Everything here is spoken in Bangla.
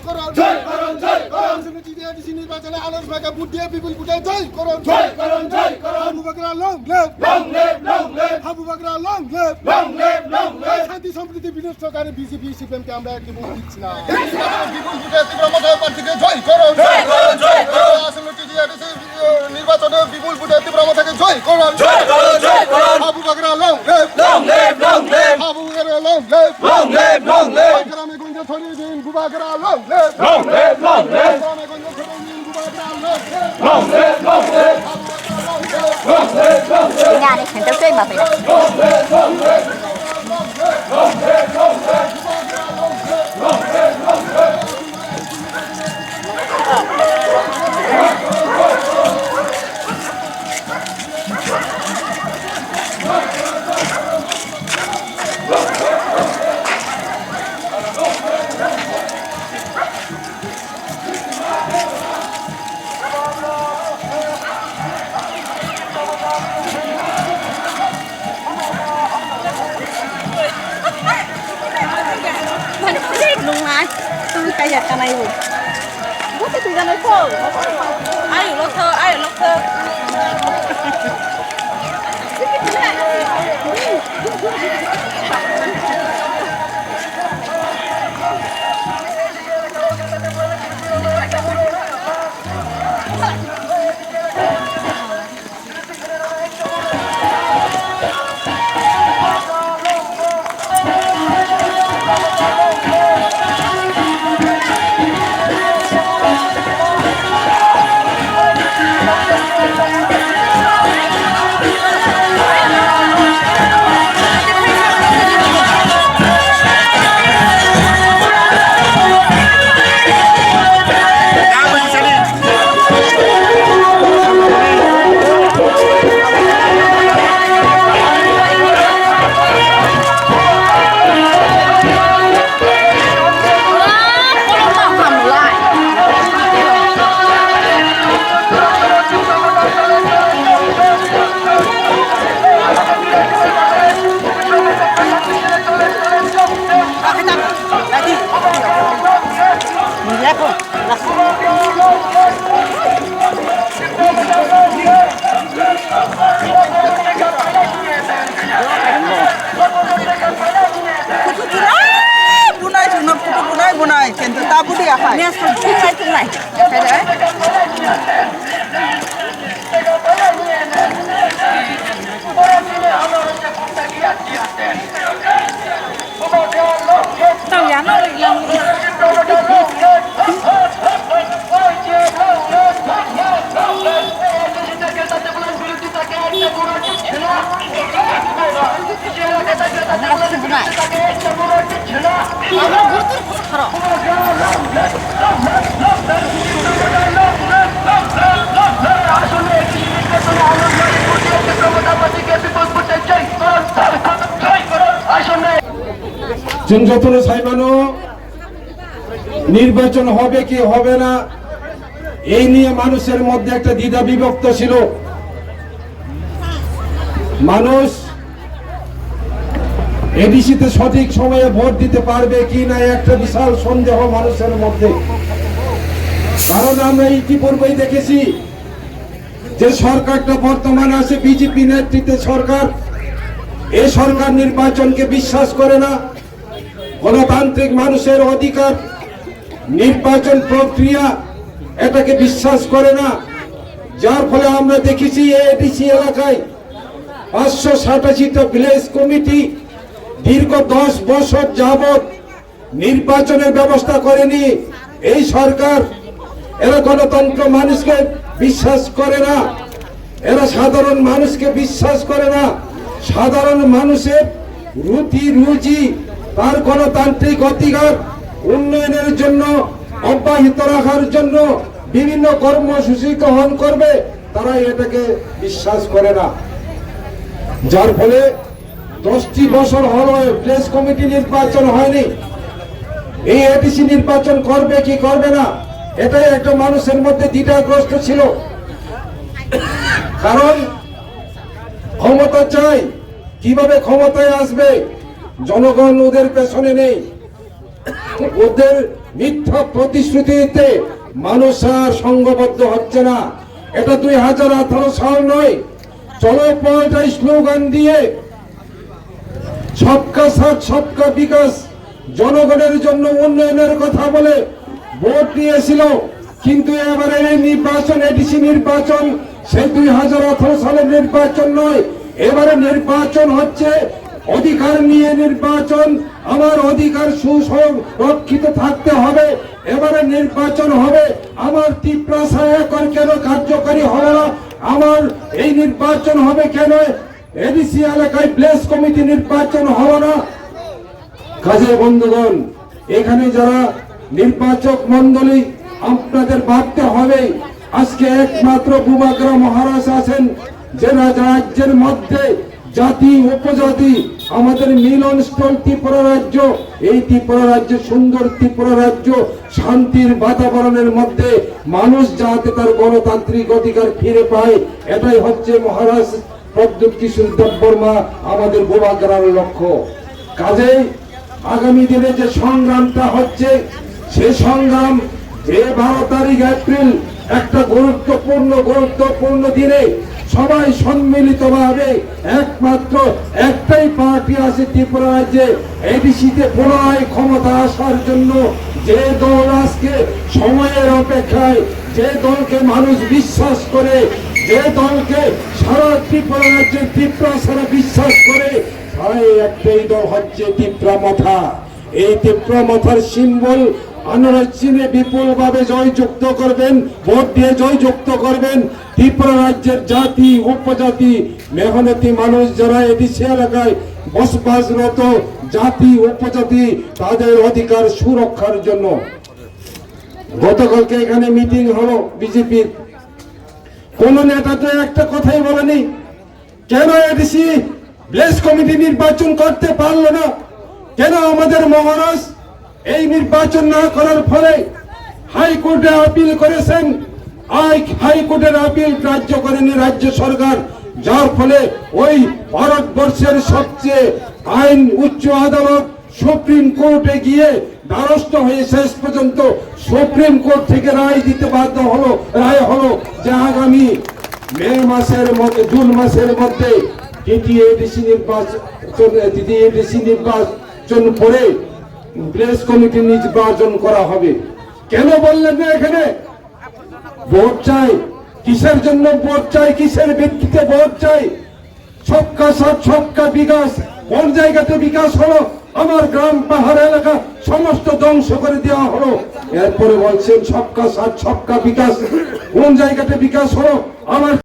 করুন নির্বাচনে আলস ভাইকে ভোট দিয়ে বিপুল ভোটে জয় করুন Abu Bakar long live Abu Bakar long live শান্তি সম্প্রীতি বিনষ্টকারী বিজেপি সিপিএমকে আমরা একটি ভোট দিচ্ছি না বিপুল ভোটে তীব্র মতামত প্রার্থীকে জয় করুন আসলে টিডিআরসি নির্বাচনে বিপুল ভোটে তীব্র মতামতকে জয় করুন Abu Bakar long live Abu Bakar long live গ্রামে গঞ্জে ছড়িয়ে দিন আবু বকর লং লিভ গ্রামে গঞ্জে ছড়িয়ে দিন Abu Bakar long live nhà này thành tao chơi mà phải luôn ai tôi cay giật cái này rồi bút cái thời gian nói khô ai ở lót thơ bunai tentu tabu dia apa? Ini tunai. Tao giá nó lại lòng. যতন সাইমানো নির্বাচন হবে কি হবে না এই নিয়ে মানুষের মধ্যে একটা দ্বিধা বিভক্ত ছিল। মানুষ এডিসিতে সঠিক সময়ে ভোট দিতে পারবে কি না একটা বিশাল সন্দেহ মানুষের মধ্যে। কারণ আমরা ইতিপূর্বেই দেখেছি যে সরকারটা বর্তমানে আছে বিজেপি নেতৃত্বে সরকার, এই সরকার নির্বাচনকে বিশ্বাস করে না, গণতান্ত্রিক মানুষের অধিকার নির্বাচন প্রক্রিয়া এটাকে বিশ্বাস করে না। যার ফলে আমরা দেখেছি এডিসি এলাকায় 587টা ভিলেজ কমিটি দীর্ঘ 10 বছর যাবৎ নির্বাচনের ব্যবস্থা করেনি। এই সরকার এরা গণতন্ত্র মানুষকে বিশ্বাস করে না, এরা সাধারণ মানুষকে বিশ্বাস করে না। সাধারণ মানুষের রুজি তার গণতান্ত্রিক অধিকার উন্নয়নের জন্য অব্যাহত রাখার জন্য বিভিন্ন কর্মসূচি গ্রহণ করবে, তারা এটাকে বিশ্বাস করে না। যার ফলে 10টি বছর হল প্লেস কমিটি নির্বাচন হয়নি। এই এডিসি নির্বাচন করবে কি করবে না এটাই একটা মানুষের মধ্যে দ্বিধাগ্রস্ত ছিল। কারণ ক্ষমতা চাই, কিভাবে ক্ষমতায় আসবে জনগণ ওদের পেছনে নেই। ওদের মিথ্যা প্রতিশ্রুতিতে মানুষ আর সংঘবদ্ধ হচ্ছে না। এটা 2018 সাল নয়। চলো পাল্টাই স্লোগান দিয়ে সবকা সাথ সবকা বিকাশ, জনগণের জন্য উন্নয়নের কথা বলে ভোট নিয়েছিল। কিন্তু এবারে এই নির্বাচন, এডিসি নির্বাচন সেই 2018 সালের নির্বাচন নয়। এবারে নির্বাচন হচ্ছে অধিকার নিয়ে নির্বাচন। আমার অধিকার সুরক্ষিত থাকতে হবে। এবারে নির্বাচন হবে আমার তীব্রাসা এখন কেন কার্যকারী হবে না? আমার এই নির্বাচন হবে কেন এডিসি এলাকায় প্লেস কমিটি নির্বাচন হবে না? কাজে বন্ধুগণ, এখানে যারা নির্বাচক মন্ডলী, আপনাদের ভাবতে হবে আজকে একমাত্র বুবাগরা মহারাজ আছেন যে রাজ্যের মধ্যে জাতি উপজাতি আমাদের মিলনস্থল ত্রিপুরা রাজ্য। এই ত্রিপুরা রাজ্য সুন্দর ত্রিপুরা রাজ্য, শান্তির বাতাবরণের মধ্যে মানুষ যাতে তার গণতান্ত্রিক অধিকার ফিরে পায়, এটাই হচ্ছে মহারাজ প্রদ্যুৎ কিশোর দেববর্মা আমাদের বুবাগরার লক্ষ্য। কাজেই আগামী দিনে যে সংগ্রামটা হচ্ছে, সে সংগ্রাম যে 12 তারিখ এপ্রিল একটা গুরুত্বপূর্ণ দিনে সবাই সম্মিলিতভাবে একমাত্র একটাই পার্টি আছে ত্রিপুরা রাজ্যে, এডিসিতে পুনরায় ক্ষমতা আসার জন্য। যে দল আজকে সময়ের অপেক্ষায়, যে দলকে মানুষ বিশ্বাস করে, যে দলকে সারা ত্রিপুরা রাজ্যের ত্রিপুরা সারা বিশ্বাস করে, তাই একটাই দল হচ্ছে ত্রিপুরা মাথা। এই ত্রিপুরা মাথার সিম্বল আনোয়ার বিপুল ভাবে জয়যুক্ত করবেন, ভোট দিয়ে জয়যুক্ত করবেন। ত্রিপুরা রাজ্যের জাতি উপজাতি মেহনতি মানুষ যারা এডিসি এলাকায় বসবাসরত জাতি উপজাতি, তাদের অধিকার সুরক্ষার জন্য। গতকালকে এখানে মিটিং হলো বিজেপির, কোন নেতা তো একটা কথাই বলেনি কেন এডিসি প্লেস কমিটি নির্বাচন করতে পারলো না, কেন আমাদের মহারাজ এই নির্বাচন না করার ফলে হাইকোর্টে আপিল করেছেন। হাইকোর্টের আপিল গ্রাহ্য করেনি রাজ্য সরকার, যার ফলে ওই ভারতবর্ষের সবচেয়ে আইন উচ্চ আদালত সুপ্রিম কোর্টে গিয়ে দ্বারস্থ হয়ে শেষ পর্যন্ত সুপ্রিম কোর্ট থেকে রায় দিতে বাধ্য হলো। রায় হলো যে আগামী জুন মাসের মধ্যে দ্বিতীয় এডিসি নির্বাচন করে প্লেস কমিটি নির্বাচন করা হবে। কেন বললেন না এখানে ভোট চাই? কিসের জন্য ভোট চাই? কিসের ভিত্তিতে ভোট চাই? সবকা সাথ সবকা বিকাশ কোন জায়গাতে বিকাশ হলো? আমার গ্রাম পাহাড় এলাকা সমস্ত ধ্বংস করে দেওয়া হলো। এরপরে বলছেন সবকা সাথ সবকা বিকাশ, কোন জায়গাতে বিকাশ হলো? আমার